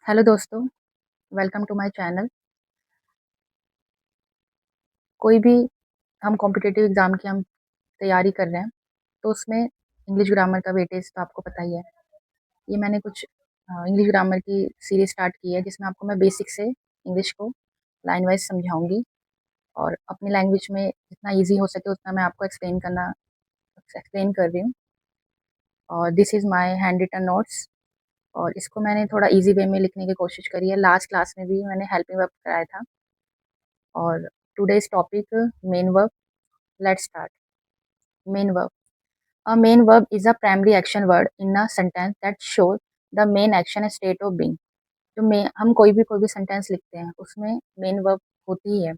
Hello दोस्तों, welcome to my channel. कोई भी हम कॉम्पिटिटिव एग्ज़ाम की हम तैयारी कर रहे हैं, तो उसमें इंग्लिश ग्रामर का वेटेज तो आपको पता ही है। ये मैंने कुछ इंग्लिश ग्रामर की सीरीज़ स्टार्ट की है, जिसमें आपको मैं बेसिक से इंग्लिश को लाइन वाइज़ समझाऊँगी और अपनी लैंग्वेज में जितना ईज़ी हो सके उतना मैं आपको एक्सप्लेन कर रही हूँ। और this is my handwritten notes और इसको मैंने थोड़ा ईज़ी वे में लिखने की कोशिश करी है। लास्ट क्लास में भी मैंने हेल्पिंग वर्ब कराया था और today's topic main verb. Let's start. Main verb. A main verb is a primary action word in a sentence that shows the main action and state of being. जो हम कोई भी सेंटेंस लिखते हैं उसमें मेन वर्ब होती ही है।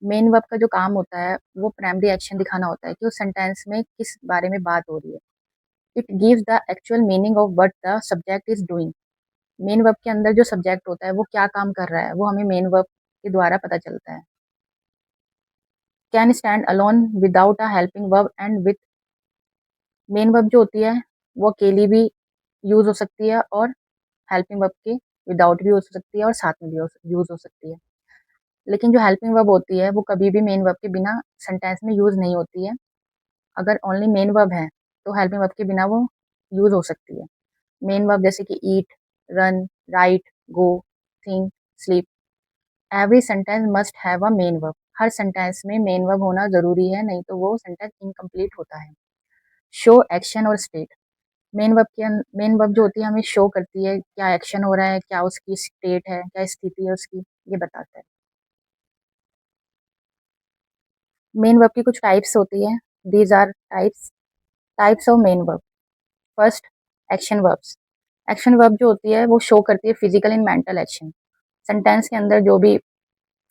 Main verb का जो काम होता है वो प्राइमरी एक्शन दिखाना होता है कि उस सेंटेंस में किस बारे में बात हो रही है। It gives the actual meaning of what the subject is doing. Main verb के अंदर जो सब्जेक्ट होता है वो क्या काम कर रहा है वो हमें मेन वर्ब के द्वारा पता चलता है। Can stand alone without a helping verb and with. Main verb जो होती है वो अकेली भी यूज़ हो सकती है और हेल्पिंग वर्ब के विदाउट भी हो सकती है और साथ में भी यूज़ हो सकती है। लेकिन जो हेल्पिंग वर्ब होती है वो कभी भी मेन वर्ब के बिना सेंटेंस में यूज़ नहीं होती है। अगर ओनली मेन वर्ब है तो हेल्पिंग वर्ब के बिना वो यूज़ हो सकती है। मेन वर्ब जैसे कि eat, run, write, go, think, sleep. Every sentence must have a main verb. हर सेंटेंस में मेन वर्ब होना ज़रूरी है, नहीं तो वो सेंटेंस इनकम्प्लीट होता है। शो एक्शन और स्टेट। मेन वर्ब जो होती है हमें शो करती है क्या एक्शन हो रहा है, क्या उसकी स्टेट है, क्या स्थिति है उसकी, ये बताता है। मेन वर्ब की कुछ टाइप्स होती है। These are types of main verb. First, action verbs. Action verb जो होती है वो शो करती है physical and mental action. Sentence के अंदर जो भी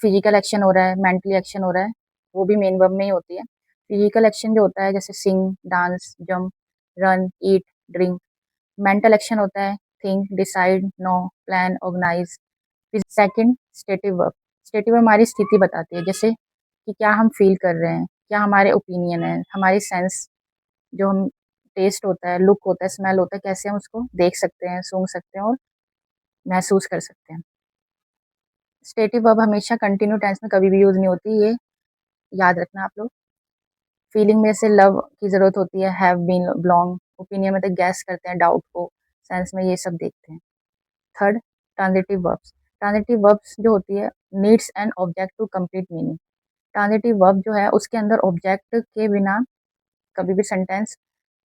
फिजिकल एक्शन हो रहा है, मेंटली एक्शन हो रहा है, वो भी मेन वर्ब में ही होती है। फिजिकल एक्शन जो होता है जैसे sing, dance, jump, run, eat, drink. Mental action होता है think, decide, know, plan, organise. Second, stative verb. Stative verb हमारी स्थिति बताती है, जैसे कि क्या हम फील कर रहे हैं, क्या हमारे ओपिनियन है, हमारी सेंस जो हम टेस्ट होता है, लुक होता है, स्मेल होता है, कैसे हम उसको देख सकते हैं, सूंघ सकते हैं और महसूस कर सकते हैं। स्टेटिव वर्ब हमेशा कंटिन्यू टेंस में कभी भी यूज़ नहीं होती, ये याद रखना आप लोग। फीलिंग में से लव की ज़रूरत होती है, हैव बीन, बिलॉन्ग। ओपिनियन में तो गैस करते हैं, डाउट को, सेंस में ये सब देखते हैं। Third, transitive verbs. Transitive verbs जो होती है needs an object to complete meaning. Transitive verb जो है उसके अंदर ऑब्जेक्ट के बिना कभी भी सेंटेंस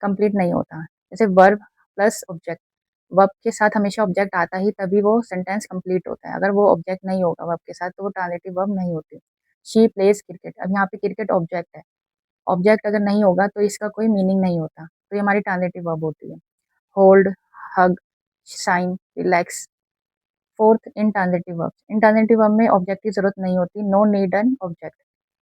कंप्लीट नहीं होता। जैसे वर्ब प्लस ऑब्जेक्ट, वर्ब के साथ हमेशा ऑब्जेक्ट आता ही तभी वो सेंटेंस कंप्लीट होता है। अगर वो ऑब्जेक्ट नहीं होगा वर्ब के साथ तो वो ट्रांजिटिव वर्ब नहीं होती। शी प्लेज क्रिकेट, अब यहाँ पे क्रिकेट ऑब्जेक्ट है, ऑब्जेक्ट अगर नहीं होगा तो इसका कोई मीनिंग नहीं होता, तो ये हमारी ट्रांजिटिव वर्ब होती है। Hold, hug, sign, relax. Fourth, intransitive verbs. Intransitive verb में ऑब्जेक्ट की जरूरत नहीं होती, no need an object.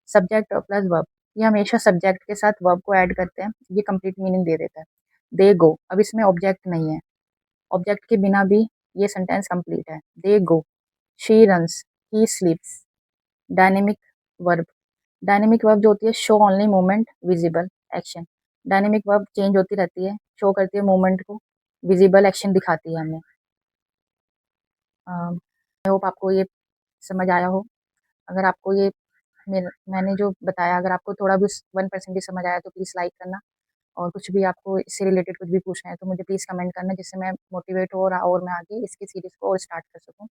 Subject plus verb, ये हमेशा सब्जेक्ट के साथ वर्ब को ऐड करते हैं, ये कंप्लीट मीनिंग दे देता है। दे गो, अब इसमें ऑब्जेक्ट नहीं है, ऑब्जेक्ट के बिना भी ये सेंटेंस कंप्लीट है। They go. She runs, he sleeps. Dynamic verb. Dynamic verb जो होती है show only moment, visible action. Dynamic verb change होती रहती है, शो करती है मोमेंट को, विजिबल एक्शन दिखाती है हमें। आई होप आपको ये समझ आया हो। अगर आपको ये मैंने जो बताया अगर आपको थोड़ा भी 1% भी समझ आया तो प्लीज़ लाइक करना और कुछ भी आपको इससे रिलेटेड कुछ भी पूछना है तो मुझे प्लीज़ कमेंट करना, जिससे मैं मोटिवेट हो और मैं आगे इसकी सीरीज़ को और स्टार्ट कर सकूँ।